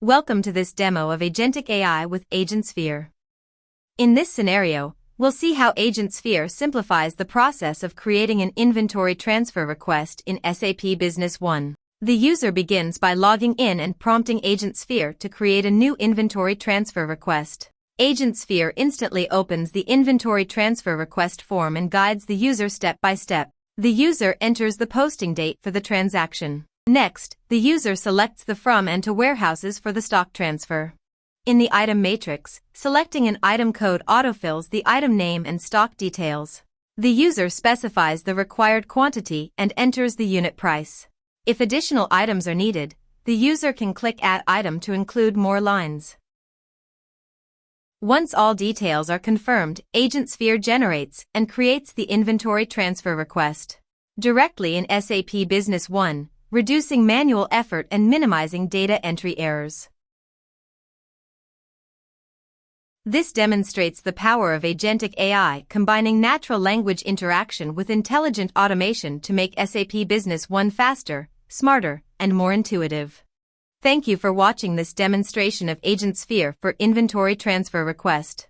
Welcome to this demo of Agentic AI with AgentSphere. In this scenario, we'll see how AgentSphere simplifies the process of creating an inventory transfer request in SAP Business One. The user begins by logging in and prompting AgentSphere to create a new inventory transfer request. AgentSphere instantly opens the inventory transfer request form and guides the user step by step. The user enters the posting date for the transaction. Next, the user selects the from and to warehouses for the stock transfer. In the item matrix, selecting an item code autofills the item name and stock details. The user specifies the required quantity and enters the unit price. If additional items are needed, the user can click Add Item to include more lines. Once all details are confirmed, AgentSphere generates and creates the inventory transfer request directly in SAP Business One, reducing manual effort and minimizing data entry errors. This demonstrates the power of Agentic AI combining natural language interaction with intelligent automation to make SAP Business One faster, smarter, and more intuitive. Thank you for watching this demonstration of AgentSphere for inventory transfer request.